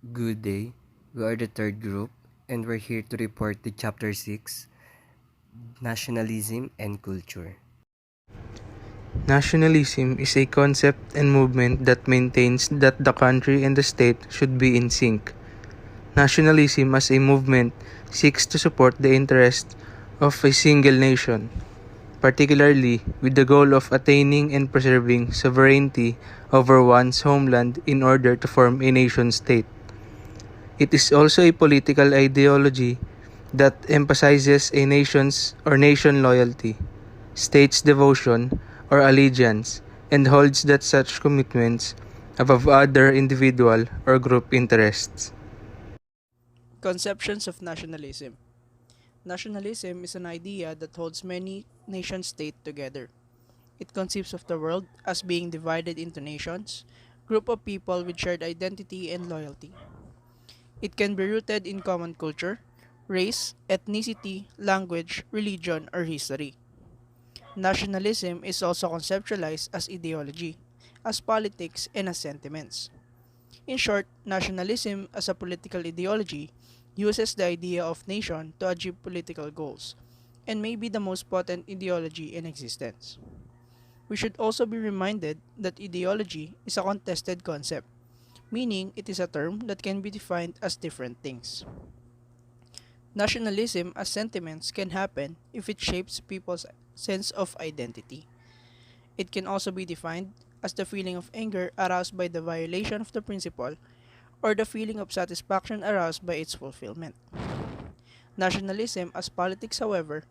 Good day. We are the third group, and we're here to report the Chapter 6 Nationalism and Culture. Nationalism is a concept and movement that maintains that the country and the state should be in sync. Nationalism as a movement seeks to support the interests of a single nation, particularly with the goal of attaining and preserving sovereignty over one's homeland in order to form a nation state. It is also a political ideology that emphasizes a nation's or nation loyalty, states devotion or allegiance, and holds that such commitments above other individual or group interests. Conceptions of nationalism. Nationalism is an idea that holds many nation states together. It conceives of the world as being divided into nations, group of people with shared identity and loyalty. It can be rooted in common culture, race, ethnicity, language, religion, or history. Nationalism is also conceptualized as ideology, as politics, and as sentiments. In short, nationalism as a political ideology uses the idea of nation to achieve political goals and may be the most potent ideology in existence. We should also be reminded that ideology is a contested concept, meaning it is a term that can be defined as different things. Nationalism as sentiments can happen if it shapes people's sense of identity. It can also be defined as the feeling of anger aroused by the violation of the principle or the feeling of satisfaction aroused by its fulfillment. Nationalism as politics, however,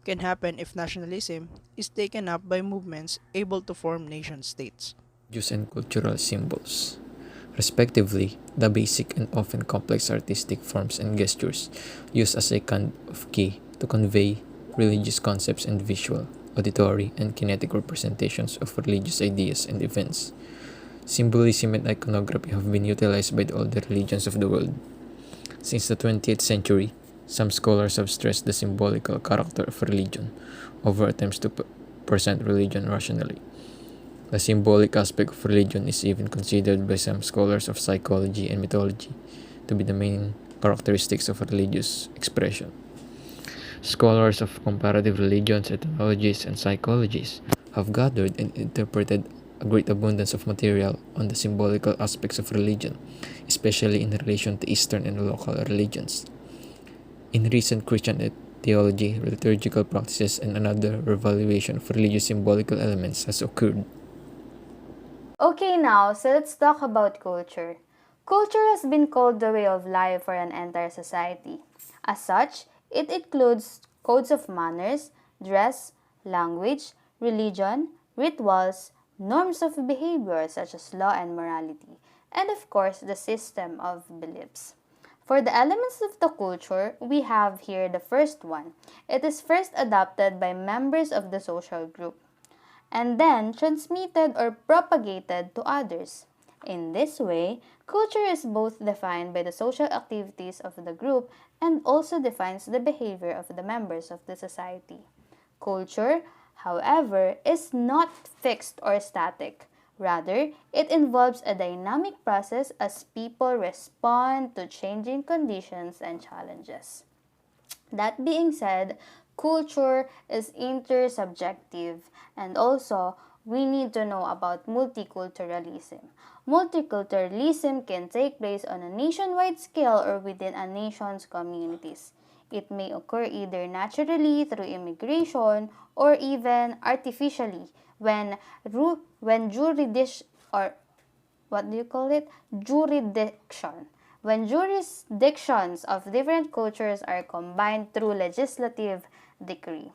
can happen if nationalism is taken up by movements able to form nation states. Religious and cultural symbols, respectively, the basic and often complex artistic forms and gestures used as a kind of key to convey religious concepts and visual, auditory, and kinetic representations of religious ideas and events. Symbolism and iconography have been utilized by all the religions of the world. Since the 20th century, some scholars have stressed the symbolical character of religion over attempts to present religion rationally. The symbolic aspect of religion is even considered by some scholars of psychology and mythology to be the main characteristics of religious expression. Scholars of comparative religions, ethnologies, and psychologies have gathered and interpreted a great abundance of material on the symbolical aspects of religion, especially in relation to Eastern and local religions. In recent Christian theology, liturgical practices, and another revaluation of religious symbolical elements has occurred. Okay, now, so let's talk about culture. Culture has been called the way of life for an entire society. As such, it includes codes of manners, dress, language, religion, rituals, norms of behavior such as law and morality, and of course, the system of beliefs. For the elements of the culture, we have here the first one. It is first adopted by members of the social group and then transmitted or propagated to others. In this way, culture is both defined by the social activities of the group and also defines the behavior of the members of the society. Culture, however, is not fixed or static. Rather, it involves a dynamic process as people respond to changing conditions and challenges. That being said, culture is intersubjective, and also we need to know about multiculturalism. Multiculturalism can take place on a nationwide scale or within a nation's communities. It may occur either naturally through immigration or even artificially when jurisdiction or what do you call it? Jurisdiction. When jurisdictions of different cultures are combined through legislative decree.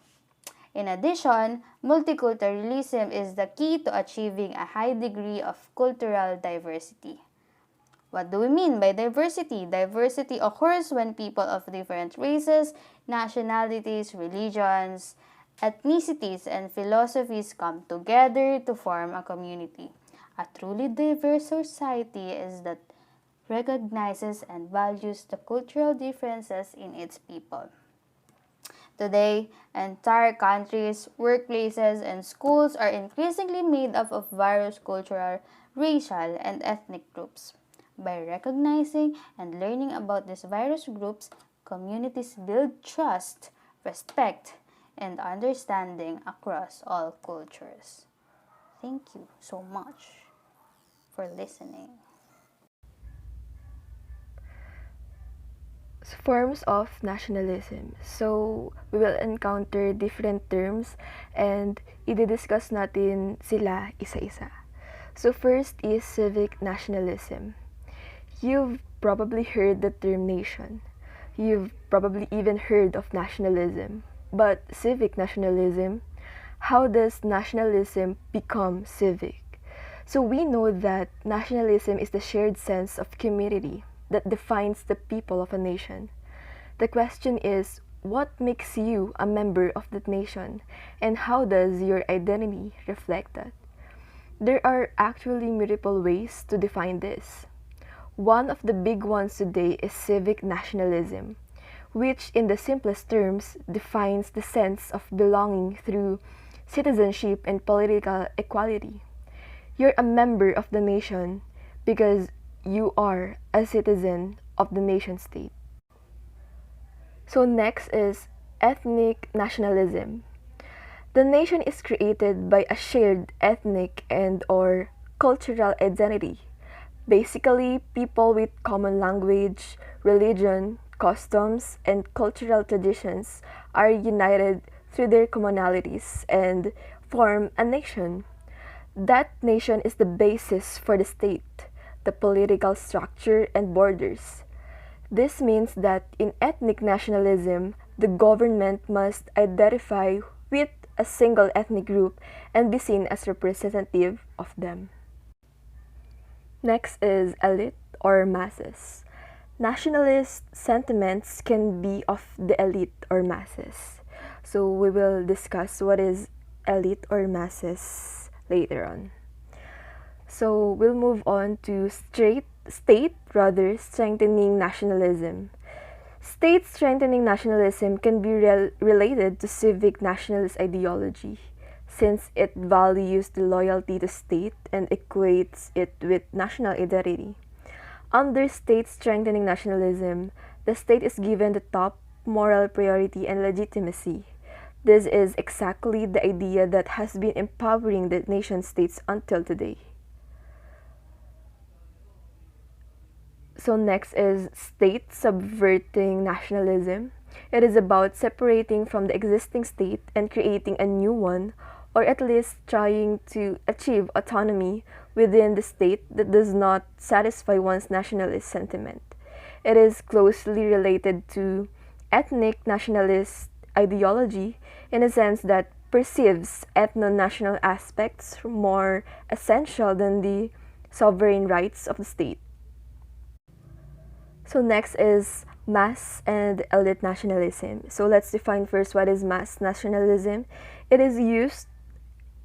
In addition, multiculturalism is the key to achieving a high degree of cultural diversity. What do we mean by diversity? Diversity occurs when people of different races, nationalities, religions, ethnicities, and philosophies come together to form a community. A truly diverse society is that recognizes and values the cultural differences in its people. Today, entire countries, workplaces, and schools are increasingly made up of various cultural, racial, and ethnic groups. By recognizing and learning about these various groups, communities build trust, respect, and understanding across all cultures. Thank you so much for listening. Forms of nationalism. So, we will encounter different terms and i-discuss natin sila isa-isa. So, first is civic nationalism. You've probably heard the term nation. You've probably even heard of nationalism. But civic nationalism, how does nationalism become civic? So we know that nationalism is the shared sense of community that defines the people of a nation. The question is, what makes you a member of that nation, and how does your identity reflect that? There are actually multiple ways to define this. One of the big ones today is civic nationalism, which in the simplest terms defines the sense of belonging through citizenship and political equality. You're a member of the nation because you are a citizen of the nation state. So next is ethnic nationalism. The nation is created by a shared ethnic and or cultural identity. Basically, people with common language, religion, customs, and cultural traditions are united through their commonalities and form a nation. That nation is the basis for the state, the political structure, and borders. This means that in ethnic nationalism, the government must identify with a single ethnic group and be seen as representative of them. Next is elite or masses. Nationalist sentiments can be of the elite or masses. So we will discuss what is elite or masses later on. So we'll move on to state strengthening nationalism. State strengthening nationalism can be related to civic nationalist ideology since it values the loyalty to state and equates it with national identity. Under state strengthening nationalism, the state is given the top moral priority and legitimacy. This is exactly the idea that has been empowering the nation states until today. So next is state subverting nationalism. It is about separating from the existing state and creating a new one, or at least trying to achieve autonomy within the state that does not satisfy one's nationalist sentiment. It is closely related to ethnic nationalist ideology in a sense that perceives ethno-national aspects more essential than the sovereign rights of the state. So next is mass and elite nationalism. So let's define first what is mass nationalism. It is used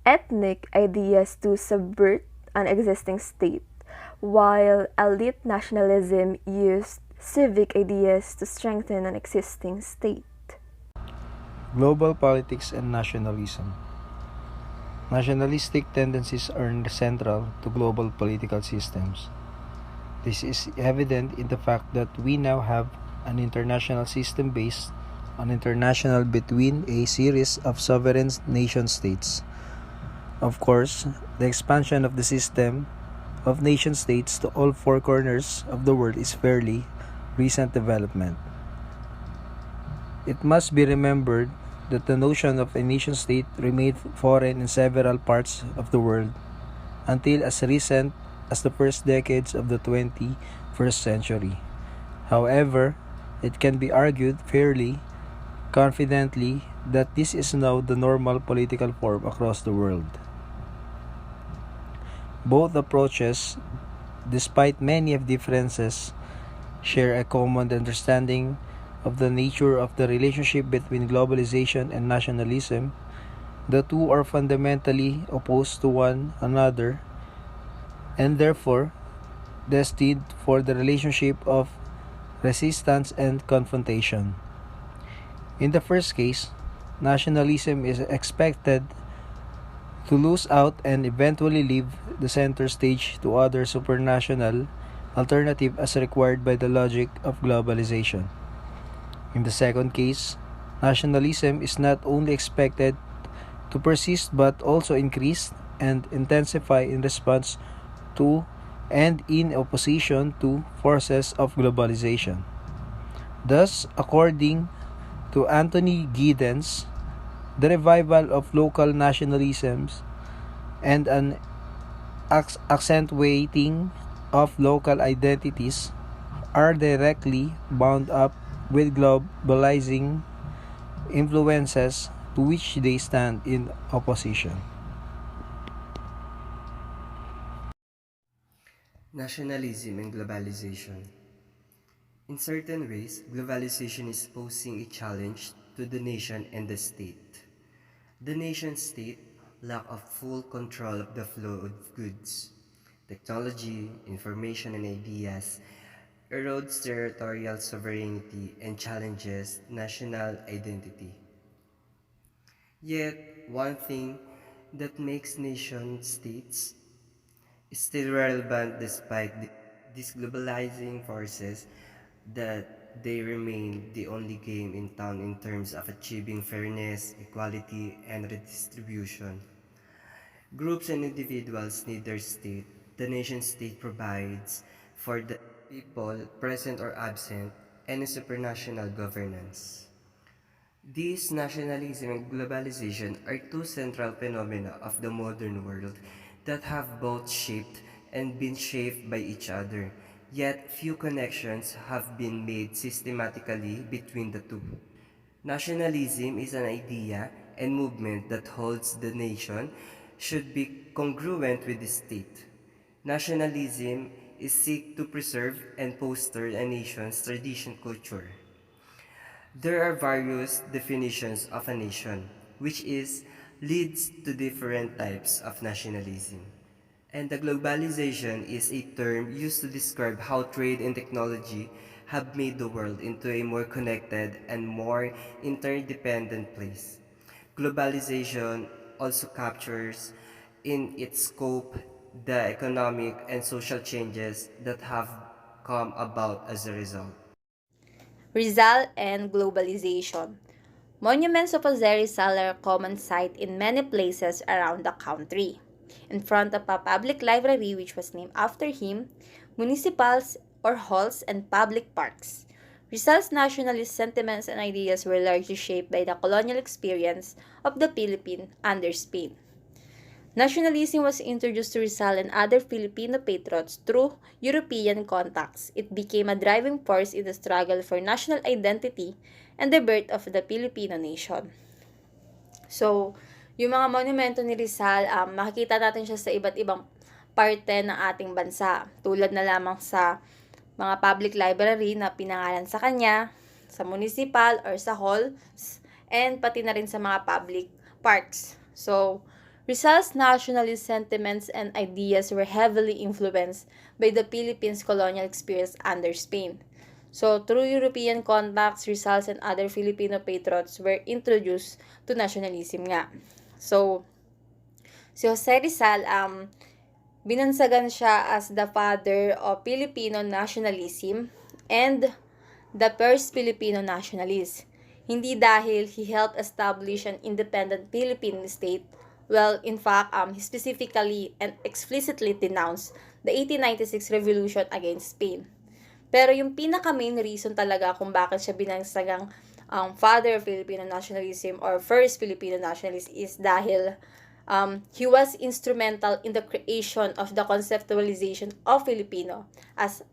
ethnic ideas to subvert an existing state, while elite nationalism used civic ideas to strengthen an existing state. Global politics and nationalism. Nationalistic tendencies are central to global political systems. This is evident in the fact that we now have an international system based on international between a series of sovereign nation states. Of course, the expansion of the system of nation states to all four corners of the world is fairly recent development. It must be remembered that the notion of a nation state remained foreign in several parts of the world until as recent as the first decades of the 21st century. However, it can be argued fairly confidently that this is now the normal political form across the world. Both approaches, despite many of differences, share a common understanding of the nature of the relationship between globalization and nationalism. The two are fundamentally opposed to one another and therefore destined for the relationship of resistance and confrontation. In the first case, nationalism is expected to lose out and eventually leave the center stage to other supranational alternative as required by the logic of globalization. In the second case, nationalism is not only expected to persist but also increase and intensify in response to and in opposition to forces of globalization. Thus, according to Anthony Giddens, the revival of local nationalisms and an accentuating of local identities are directly bound up with globalizing influences to which they stand in opposition. Nationalism and globalization. In certain ways, globalization is posing a challenge to the nation and the state. The nation state lack of full control of the flow of goods, technology, information, and ideas, erodes territorial sovereignty and challenges national identity. Yet, one thing that makes nation states still relevant despite these globalizing forces that they remain the only game in town in terms of achieving fairness, equality, and redistribution. Groups and individuals need their state. The nation state provides for the people, present or absent, any supranational governance. These nationalism and globalization are two central phenomena of the modern world that have both shaped and been shaped by each other, yet few connections have been made systematically between the two. Nationalism is an idea and movement that holds the nation should be congruent with the state. Nationalism is seek to preserve and foster a nation's tradition culture. There are various definitions of a nation, which is leads to different types of nationalism. And the globalization is a term used to describe how trade and technology have made the world into a more connected and more interdependent place. Globalization also captures in its scope the economic and social changes that have come about as a result. Rizal and globalization. Monuments of Jose Rizal are a common sight in many places around the country. In front of a public library which was named after him, municipals or halls and public parks. Rizal's nationalist sentiments and ideas were largely shaped by the colonial experience of the Philippines under Spain. Nationalism was introduced to Rizal and other Filipino patriots through European contacts. It became a driving force in the struggle for national identity and the birth of the Filipino nation. So, yung mga monumento ni Rizal, makikita natin siya sa iba't ibang parte ng ating bansa. Tulad na lamang sa mga public library na pinangalan sa kanya, sa municipal or sa halls, and pati na rin sa mga public parks. So, Rizal's nationalist sentiments and ideas were heavily influenced by the Philippines' colonial experience under Spain. So, through European contacts, Rizal's and other Filipino patriots were introduced to nationalism nga. So, si Jose Rizal, binansagan siya as the father of Filipino nationalism and the first Filipino nationalist. Hindi dahil he helped establish an independent Philippine state. Well, in fact, he specifically and explicitly denounced the 1896 revolution against Spain. Pero yung pinaka-main reason talaga kung bakit siya binansagang father of Filipino nationalism or first Filipino nationalist is dahil he was instrumental in the creation of the conceptualization of Filipino as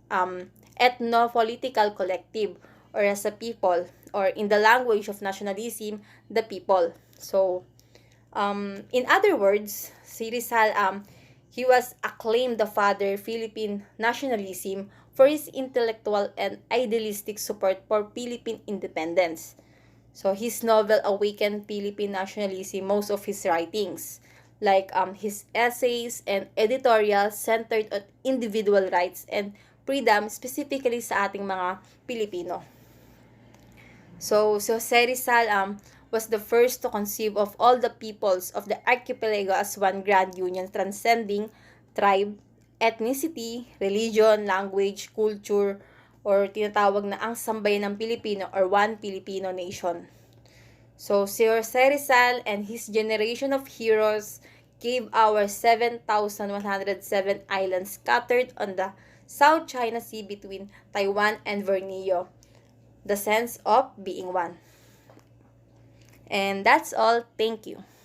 ethno-political collective or as a people, or in the language of nationalism, the people. So, in other words, si Rizal, he was acclaimed the father of Philippine nationalism for his intellectual and idealistic support for Philippine independence. So his novel awakened Philippine nationalism, most of his writings, like his essays and editorials centered on individual rights and freedom, specifically sa ating mga Pilipino. So Jose Rizal was the first to conceive of all the peoples of the archipelago as one grand union transcending tribe, ethnicity, religion, language, culture, or tinatawag na ang sambayan ng Pilipino or One Filipino Nation. So, Sir Rizal and his generation of heroes gave our 7,107 islands scattered on the South China Sea between Taiwan and Borneo the sense of being one. And that's all. Thank you.